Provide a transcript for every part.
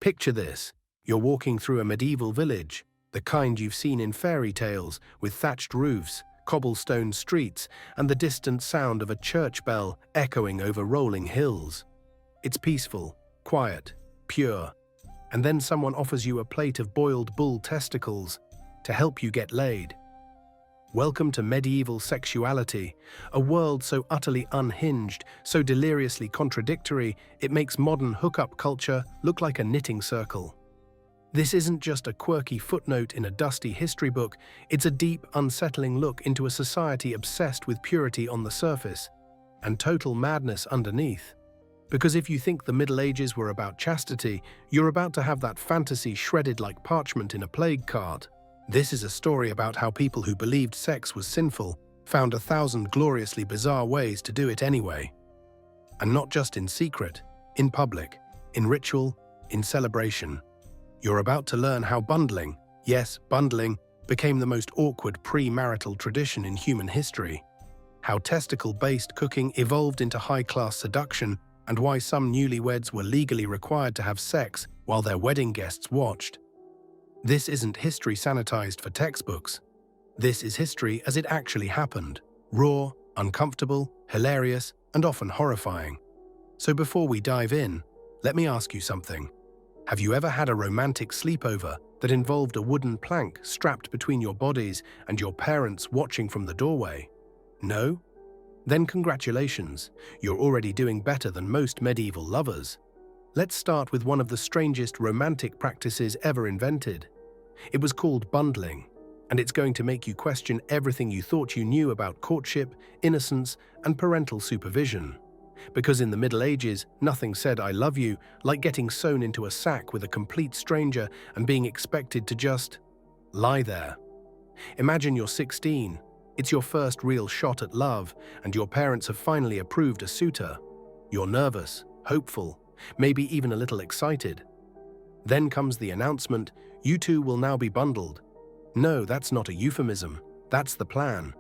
Picture this. You're walking through a medieval village, the kind you've seen in fairy tales, with thatched roofs, cobblestone streets, and the distant sound of a church bell echoing over rolling hills. It's peaceful, quiet, pure. And then someone offers you a plate of boiled bull testicles to help you get laid. Welcome to medieval sexuality, a world so utterly unhinged, so deliriously contradictory, it makes modern hookup culture look like a knitting circle. This isn't just a quirky footnote in a dusty history book, it's a deep, unsettling look into a society obsessed with purity on the surface and total madness underneath. Because if you think the Middle Ages were about chastity, you're about to have that fantasy shredded like parchment in a plague card. This is a story about how people who believed sex was sinful found 1,000 gloriously bizarre ways to do it anyway. And not just in secret, in public, in ritual, in celebration. You're about to learn how bundling, yes, bundling, became the most awkward pre-marital tradition in human history. How testicle-based cooking evolved into high-class seduction, and why some newlyweds were legally required to have sex while their wedding guests watched. This isn't history sanitized for textbooks. This is history as it actually happened. Raw, uncomfortable, hilarious, and often horrifying. So before we dive in, let me ask you something. Have you ever had a romantic sleepover that involved a wooden plank strapped between your bodies and your parents watching from the doorway? No? Then congratulations, you're already doing better than most medieval lovers. Let's start with one of the strangest romantic practices ever invented. It was called bundling, and it's going to make you question everything you thought you knew about courtship, innocence, and parental supervision. Because in the Middle Ages, nothing said "I love you" like getting sewn into a sack with a complete stranger and being expected to just lie there. Imagine you're 16, it's your first real shot at love, and your parents have finally approved a suitor. You're nervous, hopeful, maybe even a little excited. Then comes the announcement, you two will now be bundled. No, that's not a euphemism, that's the plan.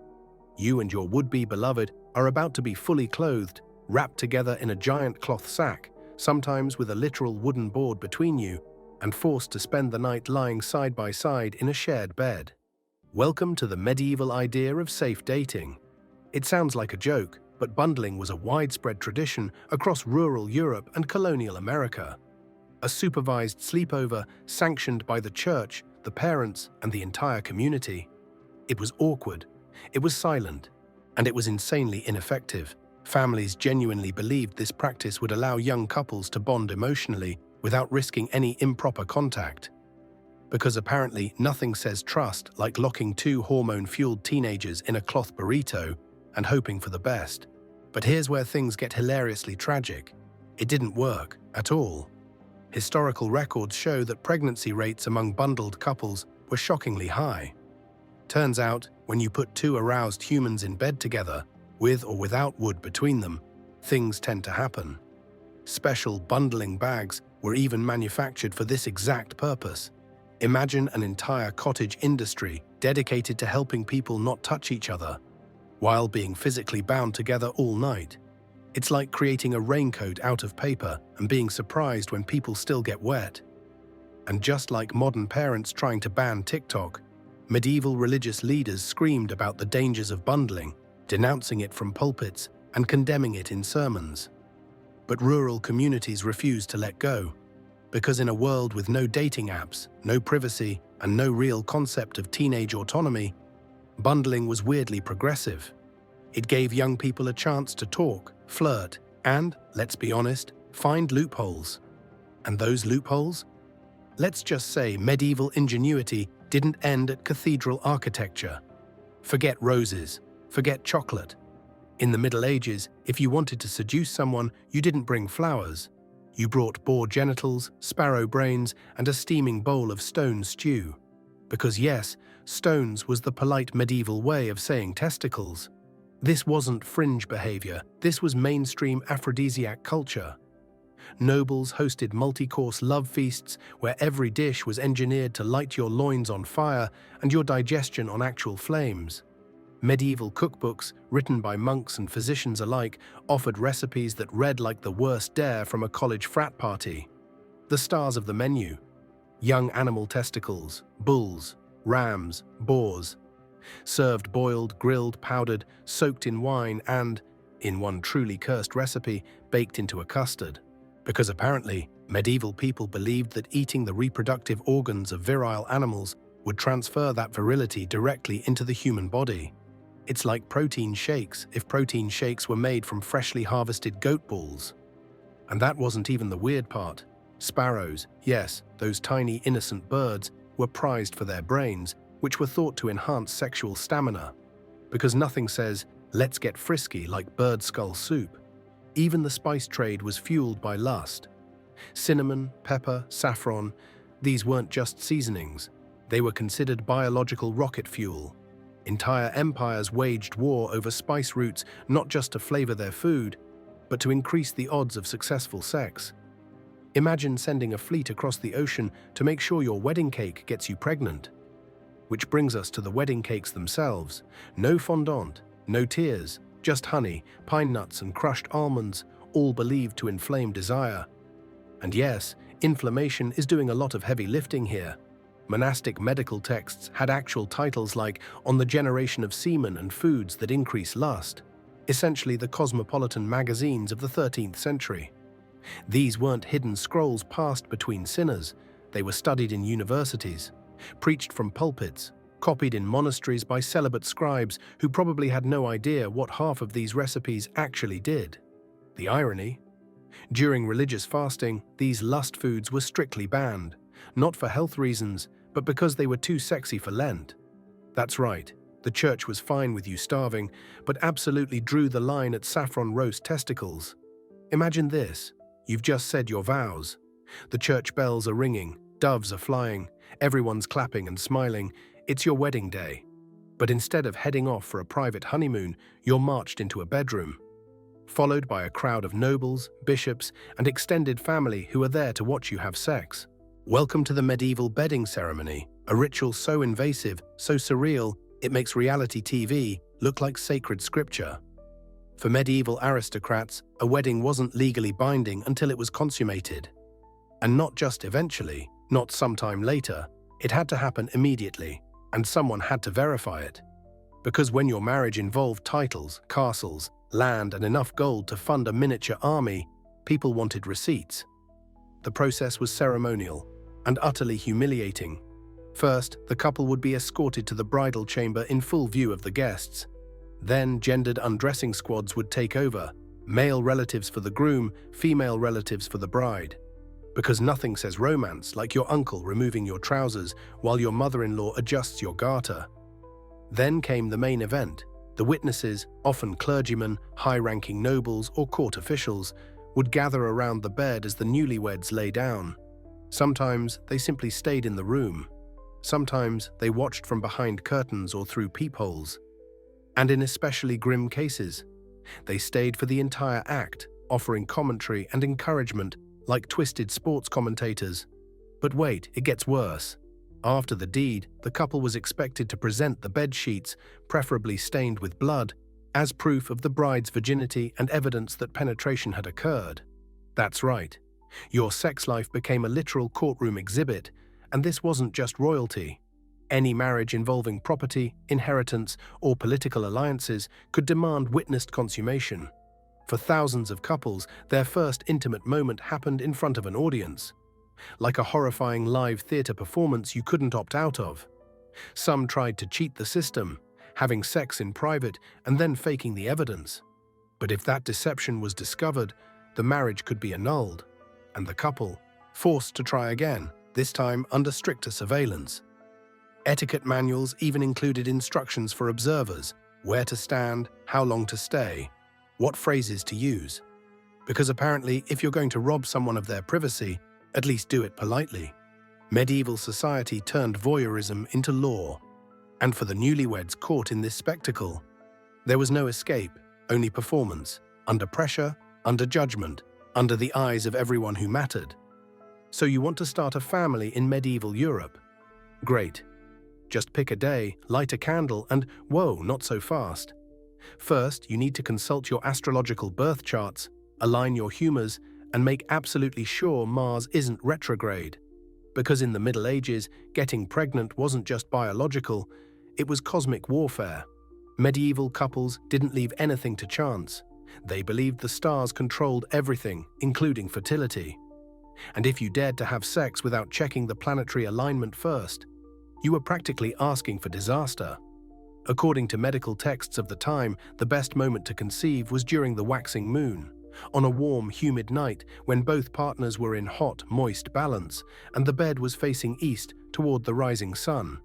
You and your would-be beloved are about to be fully clothed, wrapped together in a giant cloth sack, sometimes with a literal wooden board between you, and forced to spend the night lying side by side in a shared bed. Welcome to the medieval idea of safe dating. It sounds like a joke, but bundling was a widespread tradition across rural Europe and colonial America. A supervised sleepover sanctioned by the church, the parents, and the entire community. It was awkward, it was silent, and it was insanely ineffective. Families genuinely believed this practice would allow young couples to bond emotionally without risking any improper contact. Because apparently nothing says trust like locking two hormone-fueled teenagers in a cloth burrito and hoping for the best. But here's where things get hilariously tragic. It didn't work at all. Historical records show that pregnancy rates among bundled couples were shockingly high. Turns out, when you put two aroused humans in bed together, with or without wood between them, things tend to happen. Special bundling bags were even manufactured for this exact purpose. Imagine an entire cottage industry dedicated to helping people not touch each other, while being physically bound together all night. It's like creating a raincoat out of paper and being surprised when people still get wet. And just like modern parents trying to ban TikTok, medieval religious leaders screamed about the dangers of bundling, denouncing it from pulpits and condemning it in sermons. But rural communities refused to let go, because in a world with no dating apps, no privacy, and no real concept of teenage autonomy, bundling was weirdly progressive. It gave young people a chance to talk, flirt, and, let's be honest, find loopholes. And those loopholes? Let's just say medieval ingenuity didn't end at cathedral architecture. Forget roses, forget chocolate. In the Middle Ages, if you wanted to seduce someone, you didn't bring flowers. You brought boar genitals, sparrow brains, and a steaming bowl of stone stew. Because yes, stones was the polite medieval way of saying testicles. This wasn't fringe behavior, this was mainstream aphrodisiac culture. Nobles hosted multi-course love feasts where every dish was engineered to light your loins on fire and your digestion on actual flames. Medieval cookbooks, written by monks and physicians alike, offered recipes that read like the worst dare from a college frat party. the stars of the menu: young animal testicles, bulls, rams, boars, served boiled, grilled, powdered, soaked in wine and, in one truly cursed recipe, baked into a custard. Because apparently, medieval people believed that eating the reproductive organs of virile animals would transfer that virility directly into the human body. It's like protein shakes if protein shakes were made from freshly harvested goat balls. And that wasn't even the weird part. Sparrows, yes, those tiny innocent birds, were prized for their brains, which were thought to enhance sexual stamina. Because nothing says, "let's get frisky," like bird skull soup. Even the spice trade was fueled by lust. Cinnamon, pepper, saffron, these weren't just seasonings. They were considered biological rocket fuel. Entire empires waged war over spice roots not just to flavor their food, but to increase the odds of successful sex. Imagine sending a fleet across the ocean to make sure your wedding cake gets you pregnant. Which brings us to the wedding cakes themselves. No fondant, no tears, just honey, pine nuts and crushed almonds, all believed to inflame desire. And yes, inflammation is doing a lot of heavy lifting here. Monastic medical texts had actual titles like "On the Generation of Semen and Foods That Increase Lust," essentially the cosmopolitan magazines of the 13th century. These weren't hidden scrolls passed between sinners, they were studied in universities, preached from pulpits, copied in monasteries by celibate scribes who probably had no idea what half of these recipes actually did. The irony? During religious fasting, these lust foods were strictly banned, not for health reasons, but because they were too sexy for Lent. That's right, the church was fine with you starving, but absolutely drew the line at saffron roast testicles. Imagine this: you've just said your vows. The church bells are ringing, doves are flying, everyone's clapping and smiling. It's your wedding day. But instead of heading off for a private honeymoon, you're marched into a bedroom, followed by a crowd of nobles, bishops, and extended family who are there to watch you have sex. Welcome to the medieval bedding ceremony, a ritual so invasive, so surreal, it makes reality TV look like sacred scripture. For medieval aristocrats, a wedding wasn't legally binding until it was consummated. And not just eventually, not sometime later, it had to happen immediately, and someone had to verify it. Because when your marriage involved titles, castles, land, and enough gold to fund a miniature army, people wanted receipts. The process was ceremonial and utterly humiliating. First, the couple would be escorted to the bridal chamber in full view of the guests. Then, gendered undressing squads would take over, male relatives for the groom, female relatives for the bride. Because nothing says romance like your uncle removing your trousers while your mother-in-law adjusts your garter. Then came the main event. The witnesses, often clergymen, high-ranking nobles, or court officials, would gather around the bed as the newlyweds lay down. Sometimes they simply stayed in the room. Sometimes they watched from behind curtains or through peepholes. And in especially grim cases, they stayed for the entire act, offering commentary and encouragement like twisted sports commentators. But wait, it gets worse. After the deed, the couple was expected to present the bed sheets, preferably stained with blood, as proof of the bride's virginity and evidence that penetration had occurred. That's right. Your sex life became a literal courtroom exhibit, and this wasn't just royalty. Any marriage involving property, inheritance, or political alliances could demand witnessed consummation. For thousands of couples, their first intimate moment happened in front of an audience. Like a horrifying live theater performance you couldn't opt out of. Some tried to cheat the system, having sex in private and then faking the evidence. But if that deception was discovered, the marriage could be annulled, and the couple forced to try again, this time under stricter surveillance. Etiquette manuals even included instructions for observers: where to stand, how long to stay, what phrases to use. Because apparently, if you're going to rob someone of their privacy, at least do it politely. Medieval society turned voyeurism into law. And for the newlyweds caught in this spectacle, there was no escape, only performance, under pressure, under judgment, under the eyes of everyone who mattered. So you want to start a family in medieval Europe? Great. Just pick a day, light a candle, and whoa, not so fast. First, you need to consult your astrological birth charts, align your humors, and make absolutely sure Mars isn't retrograde. Because in the Middle Ages, getting pregnant wasn't just biological, it was cosmic warfare. Medieval couples didn't leave anything to chance. They believed the stars controlled everything, including fertility. And if you dared to have sex without checking the planetary alignment first, you were practically asking for disaster. According to medical texts of the time, the best moment to conceive was during the waxing moon, on a warm, humid night when both partners were in hot, moist balance and the bed was facing east toward the rising sun.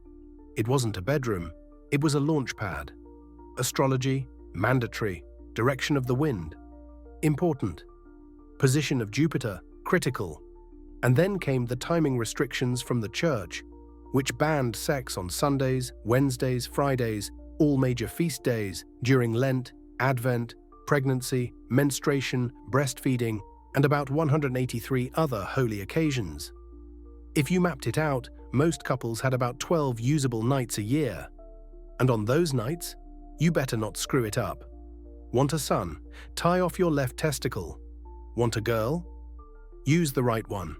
It wasn't a bedroom, it was a launch pad. Astrology, mandatory. Direction of the wind, important. Position of Jupiter, critical. And then came the timing restrictions from the church, which banned sex on Sundays, Wednesdays, Fridays, all major feast days, during Lent, Advent, pregnancy, menstruation, breastfeeding, and about 183 other holy occasions. If you mapped it out, most couples had about 12 usable nights a year. And on those nights, you better not screw it up. Want a son? Tie off your left testicle. Want a girl? Use the right one.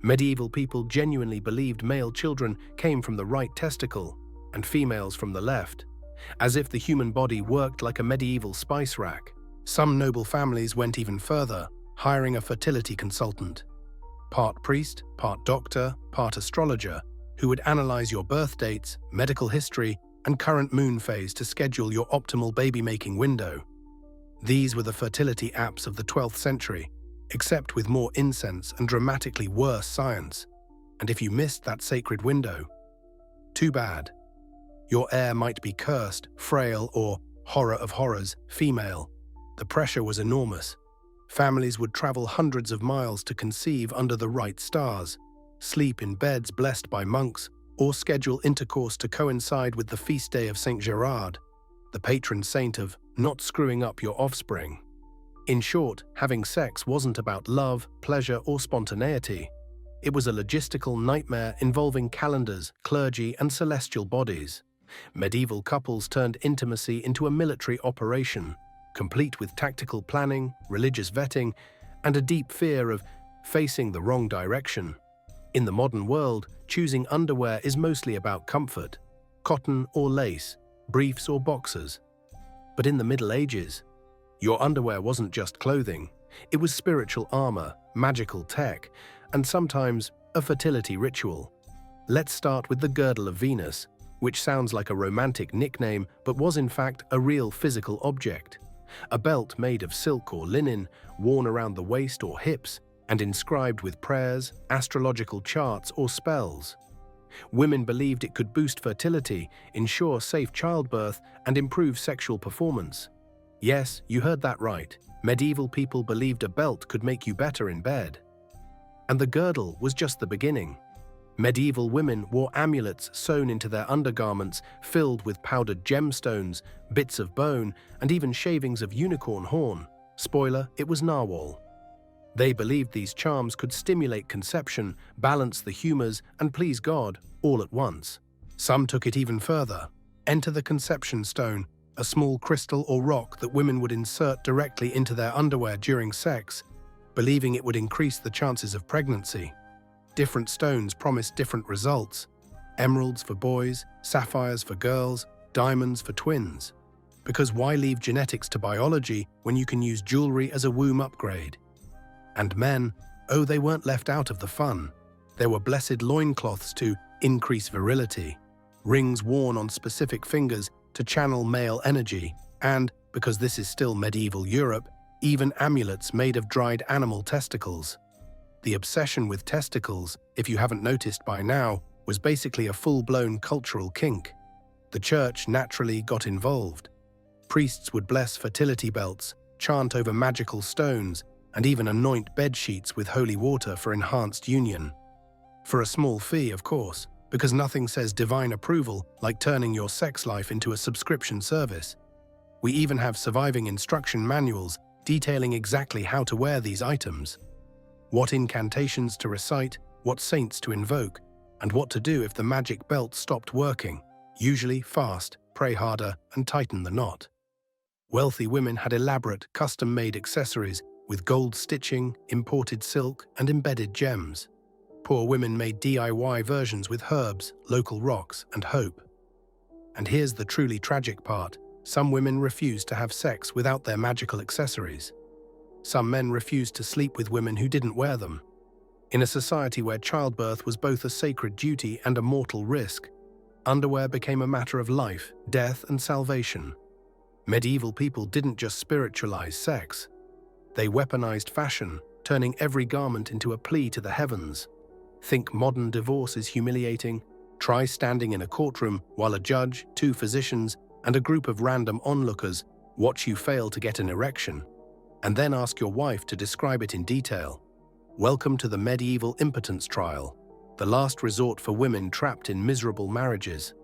Medieval people genuinely believed male children came from the right testicle and females from the left, as if the human body worked like a medieval spice rack. Some noble families went even further, hiring a fertility consultant, part priest, part doctor, part astrologer, who would analyze your birth dates, medical history, and current moon phase to schedule your optimal baby-making window. These were the fertility apps of the 12th century, except with more incense and dramatically worse science. And if you missed that sacred window, too bad. Your heir might be cursed, frail, or, horror of horrors, female. The pressure was enormous. Families would travel hundreds of miles to conceive under the right stars, sleep in beds blessed by monks, or schedule intercourse to coincide with the feast day of Saint Gerard, the patron saint of not screwing up your offspring. In short, having sex wasn't about love, pleasure, or spontaneity. It was a logistical nightmare involving calendars, clergy, and celestial bodies. Medieval couples turned intimacy into a military operation, complete with tactical planning, religious vetting, and a deep fear of facing the wrong direction. In the modern world, choosing underwear is mostly about comfort, cotton or lace, briefs or boxers. But in the Middle Ages, your underwear wasn't just clothing, it was spiritual armor, magical tech, and sometimes a fertility ritual. Let's start with the girdle of Venus, which sounds like a romantic nickname but was in fact a real physical object. A belt made of silk or linen, worn around the waist or hips, and inscribed with prayers, astrological charts, or spells. Women believed it could boost fertility, ensure safe childbirth, and improve sexual performance. Yes, you heard that right. Medieval people believed a belt could make you better in bed. And the girdle was just the beginning. Medieval women wore amulets sewn into their undergarments filled with powdered gemstones, bits of bone, and even shavings of unicorn horn. Spoiler, it was narwhal. They believed these charms could stimulate conception, balance the humors, and please God all at once. Some took it even further. Enter the conception stone, a small crystal or rock that women would insert directly into their underwear during sex, believing it would increase the chances of pregnancy. Different stones promised different results. Emeralds for boys, sapphires for girls, diamonds for twins. Because why leave genetics to biology when you can use jewelry as a womb upgrade? And men, oh, they weren't left out of the fun. There were blessed loincloths to increase virility, rings worn on specific fingers to channel male energy, and, because this is still medieval Europe, even amulets made of dried animal testicles. The obsession with testicles, if you haven't noticed by now, was basically a full-blown cultural kink. The church naturally got involved. Priests would bless fertility belts, chant over magical stones, and even anoint bed sheets with holy water for enhanced union. For a small fee, of course, because nothing says divine approval like turning your sex life into a subscription service. We even have surviving instruction manuals detailing exactly how to wear these items, what incantations to recite, what saints to invoke, and what to do if the magic belt stopped working. Usually fast, pray harder, and tighten the knot. Wealthy women had elaborate, custom-made accessories with gold stitching, imported silk, and embedded gems. Poor women made DIY versions with herbs, local rocks, and hope. And here's the truly tragic part. Some women refused to have sex without their magical accessories. Some men refused to sleep with women who didn't wear them. In a society where childbirth was both a sacred duty and a mortal risk, underwear became a matter of life, death, and salvation. Medieval people didn't just spiritualize sex. They weaponized fashion, turning every garment into a plea to the heavens. Think modern divorce is humiliating? Try standing in a courtroom while a judge, two physicians, and a group of random onlookers watch you fail to get an erection, and then ask your wife to describe it in detail. Welcome to the medieval impotence trial, the last resort for women trapped in miserable marriages.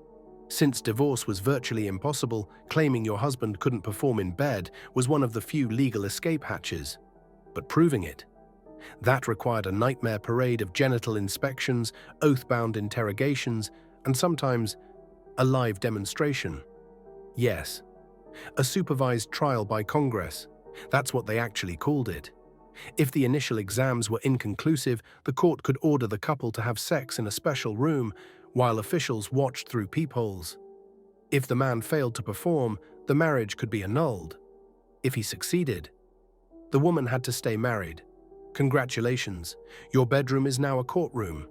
Since divorce was virtually impossible, claiming your husband couldn't perform in bed was one of the few legal escape hatches. But proving it, that required a nightmare parade of genital inspections, oath-bound interrogations, and sometimes a live demonstration. Yes, a supervised trial by Congress. That's what they actually called it. If the initial exams were inconclusive, the court could order the couple to have sex in a special room while officials watched through peepholes. If the man failed to perform, the marriage could be annulled. If he succeeded, the woman had to stay married. Congratulations, your bedroom is now a courtroom.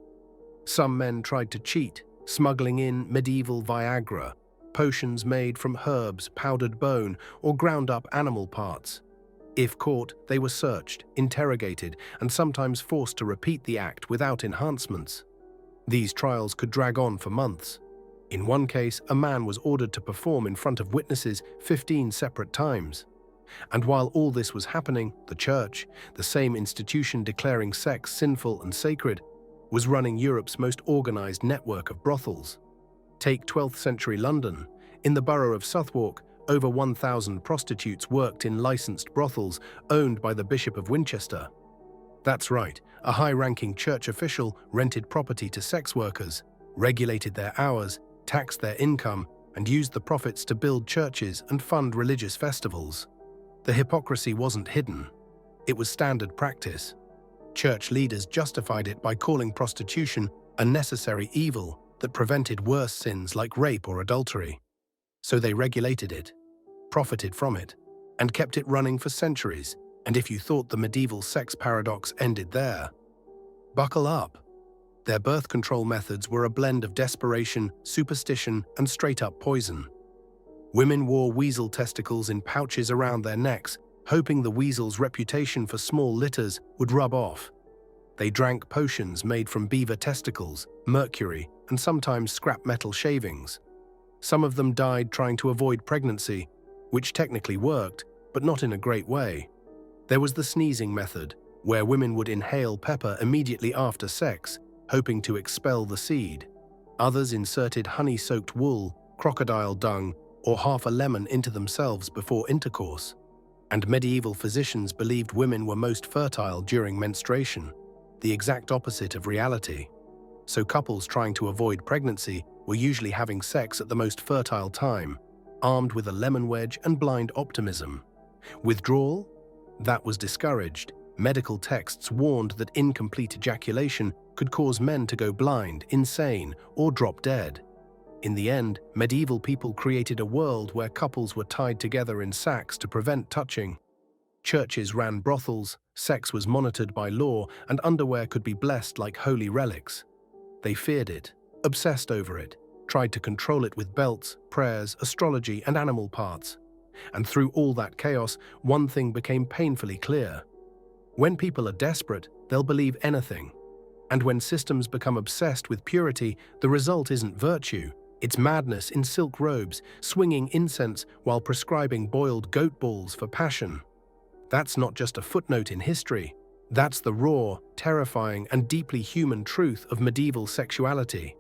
Some men tried to cheat, smuggling in medieval Viagra, potions made from herbs, powdered bone, or ground-up animal parts. If caught, they were searched, interrogated, and sometimes forced to repeat the act without enhancements. These trials could drag on for months. In one case, a man was ordered to perform in front of witnesses 15 separate times. And while all this was happening, the church, the same institution declaring sex sinful and sacred, was running Europe's most organized network of brothels. Take 12th century London. In the borough of Southwark, over 1,000 prostitutes worked in licensed brothels owned by the Bishop of Winchester. That's right, a high-ranking church official rented property to sex workers, regulated their hours, taxed their income, and used the profits to build churches and fund religious festivals. The hypocrisy wasn't hidden. It was standard practice. Church leaders justified it by calling prostitution a necessary evil that prevented worse sins like rape or adultery. So they regulated it, profited from it, and kept it running for centuries. And if you thought the medieval sex paradox ended there, buckle up. Their birth control methods were a blend of desperation, superstition, and straight-up poison. Women wore weasel testicles in pouches around their necks, hoping the weasel's reputation for small litters would rub off. They drank potions made from beaver testicles, mercury, and sometimes scrap metal shavings. Some of them died trying to avoid pregnancy, which technically worked, but not in a great way. There was the sneezing method, where women would inhale pepper immediately after sex, hoping to expel the seed. Others inserted honey-soaked wool, crocodile dung, or half a lemon into themselves before intercourse. And medieval physicians believed women were most fertile during menstruation, the exact opposite of reality. So couples trying to avoid pregnancy were usually having sex at the most fertile time, armed with a lemon wedge and blind optimism. Withdrawal? That was discouraged. Medical texts warned that incomplete ejaculation could cause men to go blind, insane, or drop dead. In the end, medieval people created a world where couples were tied together in sacks to prevent touching. Churches ran brothels, sex was monitored by law, and underwear could be blessed like holy relics. They feared it, obsessed over it, tried to control it with belts, prayers, astrology, and animal parts. And through all that chaos, one thing became painfully clear. When people are desperate, they'll believe anything. And when systems become obsessed with purity, the result isn't virtue. It's madness in silk robes, swinging incense while prescribing boiled goat balls for passion. That's not just a footnote in history. That's the raw, terrifying, and deeply human truth of medieval sexuality.